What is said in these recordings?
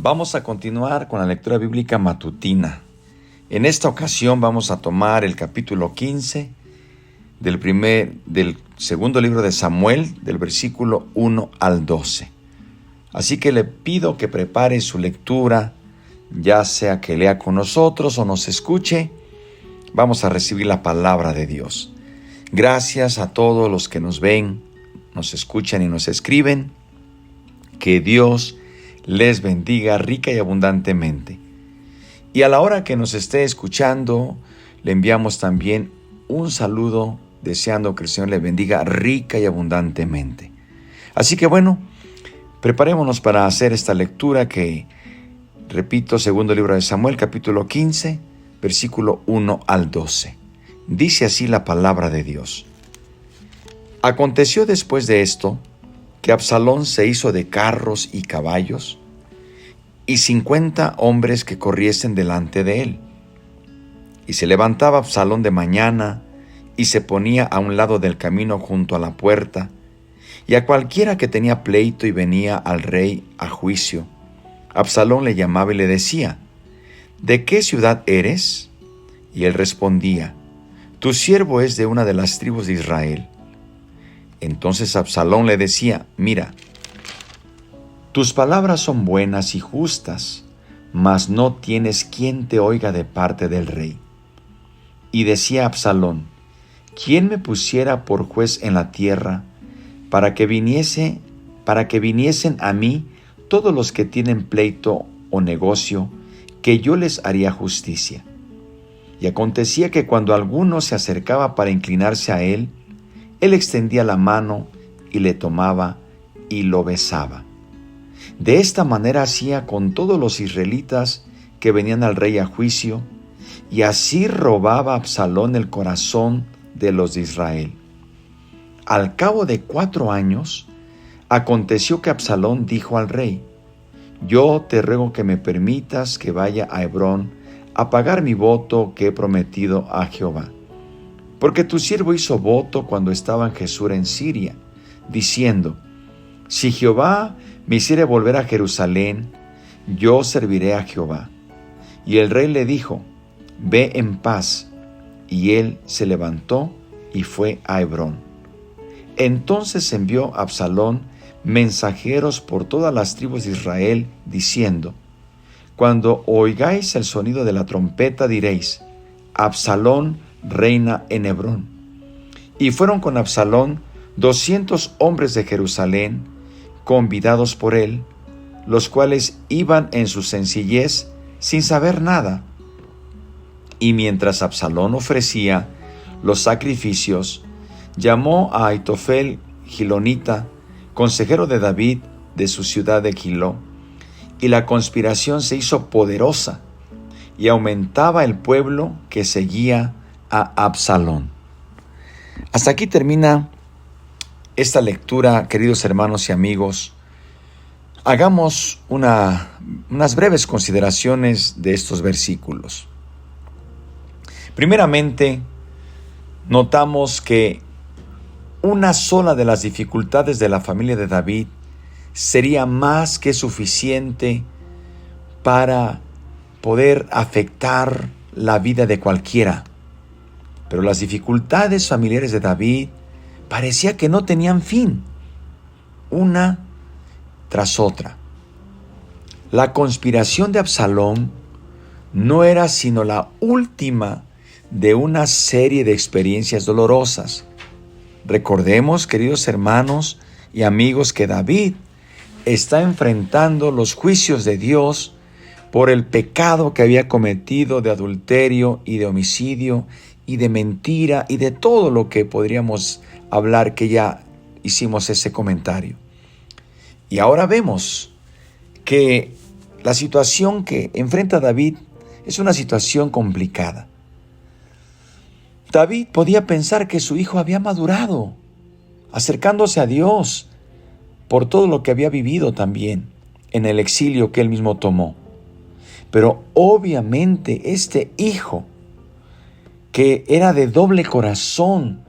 Vamos a continuar con la lectura bíblica matutina. En esta ocasión vamos a tomar el capítulo 15 del segundo libro de Samuel, del versículo 1 al 12. Así que le pido que prepare su lectura, ya sea que lea con nosotros o nos escuche. Vamos a recibir la palabra de Dios. Gracias a todos los que nos ven, nos escuchan y nos escriben. Que Dios les bendiga rica y abundantemente. Y a la hora que nos esté escuchando, le enviamos también un saludo, deseando que el Señor le bendiga rica y abundantemente. Así que bueno, preparémonos para hacer esta lectura que, repito, segundo libro de Samuel, capítulo 15, versículo 1 al 12. Dice así la palabra de Dios. Aconteció después de esto, que Absalón se hizo de carros y caballos, y 50 hombres que corriesen delante de él. Y se levantaba Absalón de mañana, y se ponía a un lado del camino junto a la puerta, y a cualquiera que tenía pleito y venía al rey a juicio, Absalón le llamaba y le decía: ¿De qué ciudad eres? Y él respondía: Tu siervo es de una de las tribus de Israel. Entonces Absalón le decía: Mira, tus palabras son buenas y justas, mas no tienes quien te oiga de parte del rey. Y decía Absalón: ¿Quién me pusiera por juez en la tierra, para que viniesen a mí todos los que tienen pleito o negocio, que yo les haría justicia? Y acontecía que cuando alguno se acercaba para inclinarse a él extendía la mano y le tomaba y lo besaba. De esta manera hacía con todos los israelitas que venían al rey a juicio, y así robaba Absalón el corazón de los de Israel. Al cabo de 4 años, aconteció que Absalón dijo al rey: Yo te ruego que me permitas que vaya a Hebrón a pagar mi voto que he prometido a Jehová. Porque tu siervo hizo voto cuando estaba en Gesura en Siria, diciendo: Si Jehová me hiciere volver a Jerusalén, yo serviré a Jehová. Y el rey le dijo: Ve en paz. Y él se levantó y fue a Hebrón. Entonces envió Absalón mensajeros por todas las tribus de Israel, diciendo: Cuando oigáis el sonido de la trompeta, diréis: Absalón reina en Hebrón. Y fueron con Absalón 200 hombres de Jerusalén, convidados por él, los cuales iban en su sencillez sin saber nada. Y mientras Absalón ofrecía los sacrificios, llamó a Aitofel Gilonita, consejero de David, de su ciudad de Gilo, y la conspiración se hizo poderosa, y aumentaba el pueblo que seguía a Absalón. Hasta aquí termina esta lectura, queridos hermanos y amigos. Hagamos unas breves consideraciones de estos versículos. Primeramente, notamos que una sola de las dificultades de la familia de David sería más que suficiente para poder afectar la vida de cualquiera. Pero las dificultades familiares de David parecía que no tenían fin, una tras otra. La conspiración de Absalón no era sino la última de una serie de experiencias dolorosas. Recordemos, queridos hermanos y amigos, que David está enfrentando los juicios de Dios por el pecado que había cometido de adulterio y de homicidio y de mentira y de todo lo que podríamos hablar, que ya hicimos ese comentario. Y ahora vemos que la situación que enfrenta David es una situación complicada. David podía pensar que su hijo había madurado, acercándose a Dios por todo lo que había vivido también en el exilio que él mismo tomó. Pero obviamente este hijo, que era de doble corazón,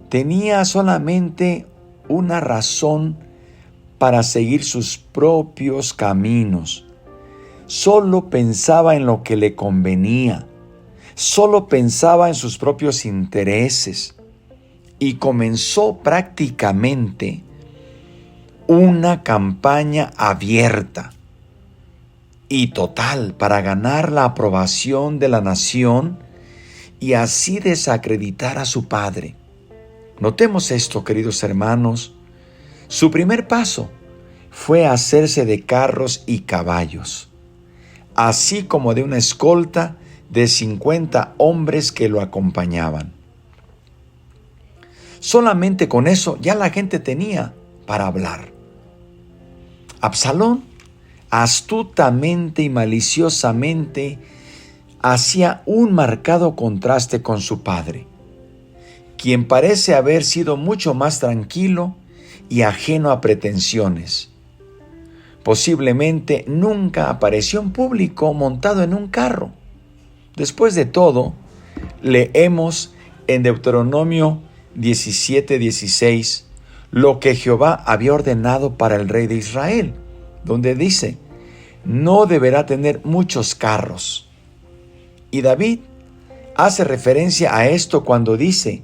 tenía solamente una razón para seguir sus propios caminos, solo pensaba en lo que le convenía, solo pensaba en sus propios intereses y comenzó prácticamente una campaña abierta y total para ganar la aprobación de la nación y así desacreditar a su padre. Notemos esto, queridos hermanos. Su primer paso fue hacerse de carros y caballos, así como de una escolta de 50 hombres que lo acompañaban. Solamente con eso ya la gente tenía para hablar. Absalón, astutamente y maliciosamente, hacía un marcado contraste con su padre, quien parece haber sido mucho más tranquilo y ajeno a pretensiones. Posiblemente nunca apareció en público montado en un carro. Después de todo, leemos en Deuteronomio 17:16 lo que Jehová había ordenado para el rey de Israel, donde dice: no deberá tener muchos carros. Y David hace referencia a esto cuando dice: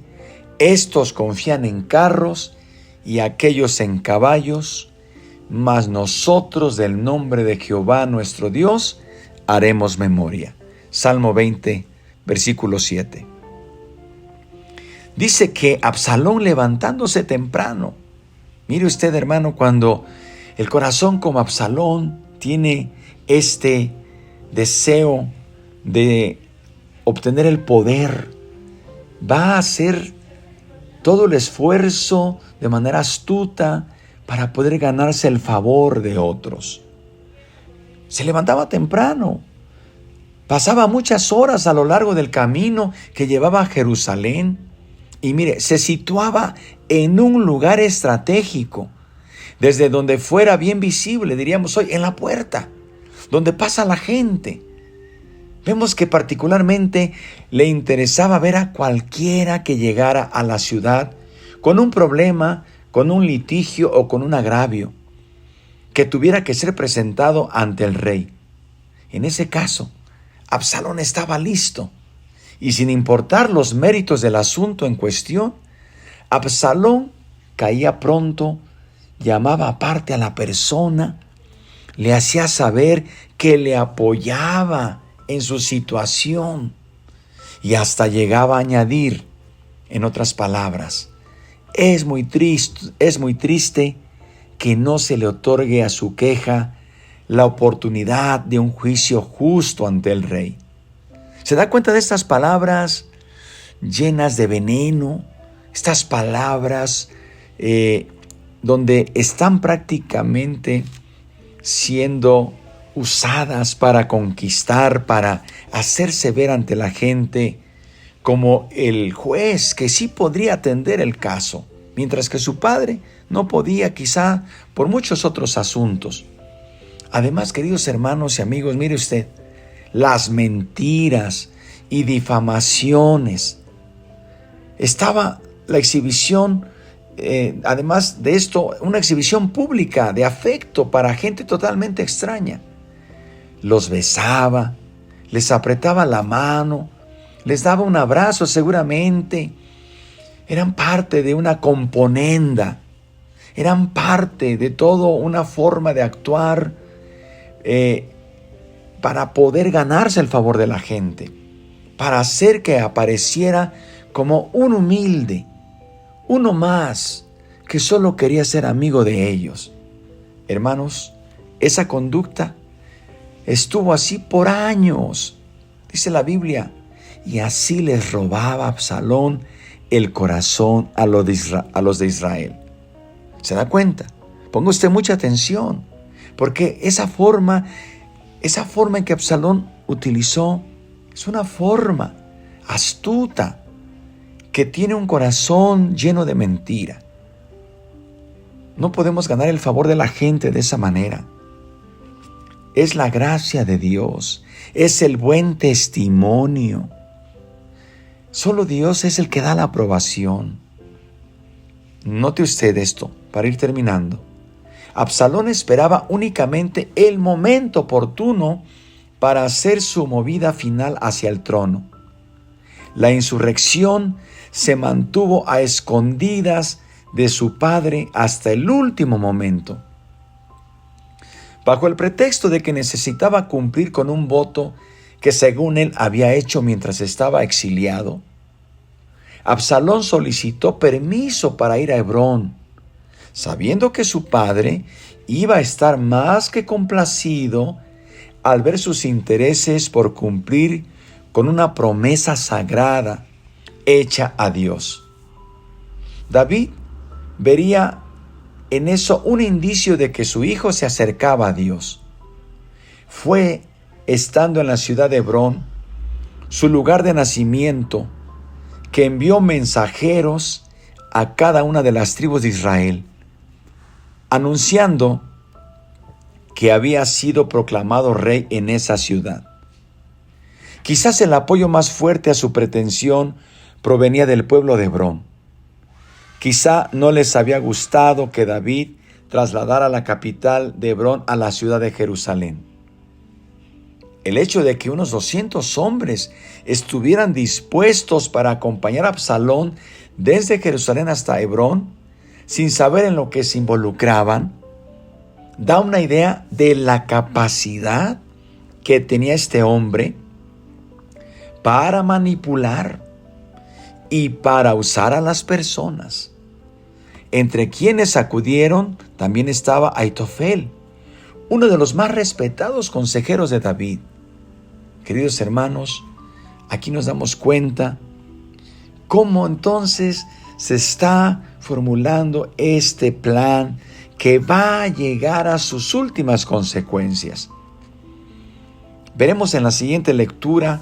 estos confían en carros y aquellos en caballos, mas nosotros del nombre de Jehová nuestro Dios haremos memoria. Salmo 20, versículo 7. Dice que Absalón, levantándose temprano, mire usted, hermano, cuando el corazón como Absalón tiene este deseo de obtener el poder, va a hacer todo el esfuerzo de manera astuta para poder ganarse el favor de otros. Se levantaba temprano, pasaba muchas horas a lo largo del camino que llevaba a Jerusalén y mire, se situaba en un lugar estratégico, desde donde fuera bien visible, diríamos hoy, en la puerta, donde pasa la gente. Vemos que particularmente le interesaba ver a cualquiera que llegara a la ciudad con un problema, con un litigio o con un agravio, que tuviera que ser presentado ante el rey. En ese caso, Absalón estaba listo, y sin importar los méritos del asunto en cuestión, Absalón caía pronto, llamaba aparte a la persona, le hacía saber que le apoyaba en su situación y hasta llegaba a añadir, en otras palabras: es muy triste que no se le otorgue a su queja la oportunidad de un juicio justo ante el rey. ¿Se da cuenta de estas palabras llenas de veneno? Estas palabras donde están prácticamente siendo usadas para conquistar, para hacerse ver ante la gente como el juez que sí podría atender el caso, mientras que su padre no podía, quizá por muchos otros asuntos. Además, queridos hermanos y amigos, mire usted, las mentiras y difamaciones. Estaba la exhibición, además de esto, una exhibición pública de afecto para gente totalmente extraña. Los besaba, les apretaba la mano, les daba un abrazo seguramente. Eran parte de una componenda, eran parte de toda una forma de actuar para poder ganarse el favor de la gente, para hacer que apareciera como un humilde, uno más que solo quería ser amigo de ellos. Hermanos, esa conducta estuvo así por años, dice la Biblia, y así les robaba Absalón el corazón a los de Israel. ¿Se da cuenta? Ponga usted mucha atención, porque esa forma en que Absalón utilizó es una forma astuta que tiene un corazón lleno de mentira. No podemos ganar el favor de la gente de esa manera. Es la gracia de Dios, es el buen testimonio. Solo Dios es el que da la aprobación. Note usted esto, para ir terminando. Absalón esperaba únicamente el momento oportuno para hacer su movida final hacia el trono. La insurrección se mantuvo a escondidas de su padre hasta el último momento. Bajo el pretexto de que necesitaba cumplir con un voto que según él había hecho mientras estaba exiliado, Absalón solicitó permiso para ir a Hebrón, sabiendo que su padre iba a estar más que complacido al ver sus intereses por cumplir con una promesa sagrada hecha a Dios. David vería en eso un indicio de que su hijo se acercaba a Dios. Fue estando en la ciudad de Hebrón, su lugar de nacimiento, que envió mensajeros a cada una de las tribus de Israel, anunciando que había sido proclamado rey en esa ciudad. Quizás el apoyo más fuerte a su pretensión provenía del pueblo de Hebrón. Quizá no les había gustado que David trasladara la capital de Hebrón a la ciudad de Jerusalén. El hecho de que unos 200 hombres estuvieran dispuestos para acompañar a Absalón desde Jerusalén hasta Hebrón, sin saber en lo que se involucraban, da una idea de la capacidad que tenía este hombre para manipular y para usar a las personas. Entre quienes acudieron también estaba Aitofel, uno de los más respetados consejeros de David. Queridos hermanos, aquí nos damos cuenta cómo entonces se está formulando este plan que va a llegar a sus últimas consecuencias. Veremos en la siguiente lectura,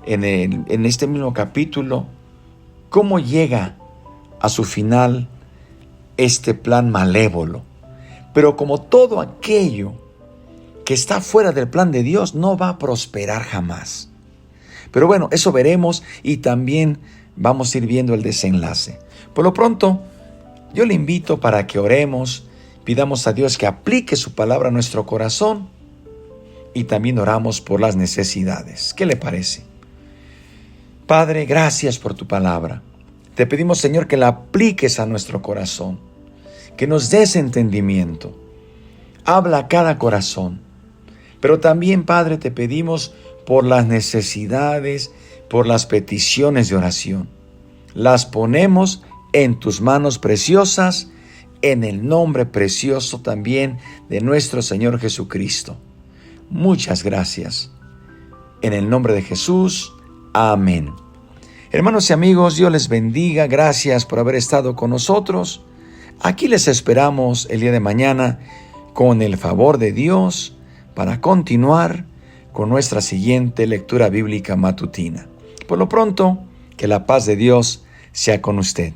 en este mismo capítulo, cómo llega a su final este plan malévolo. Pero como todo aquello que está fuera del plan de Dios no va a prosperar jamás. Pero bueno, eso veremos y también vamos a ir viendo el desenlace. Por lo pronto, yo le invito para que oremos, pidamos a Dios que aplique su palabra a nuestro corazón y también oramos por las necesidades. ¿Qué le parece? Padre, gracias por tu palabra. Te pedimos, Señor, que la apliques a nuestro corazón, que nos des entendimiento. Habla a cada corazón. Pero también, Padre, te pedimos por las necesidades, por las peticiones de oración. Las ponemos en tus manos preciosas, en el nombre precioso también de nuestro Señor Jesucristo. Muchas gracias. En el nombre de Jesús, amén. Hermanos y amigos, Dios les bendiga. Gracias por haber estado con nosotros. Aquí les esperamos el día de mañana con el favor de Dios para continuar con nuestra siguiente lectura bíblica matutina. Por lo pronto, que la paz de Dios sea con usted.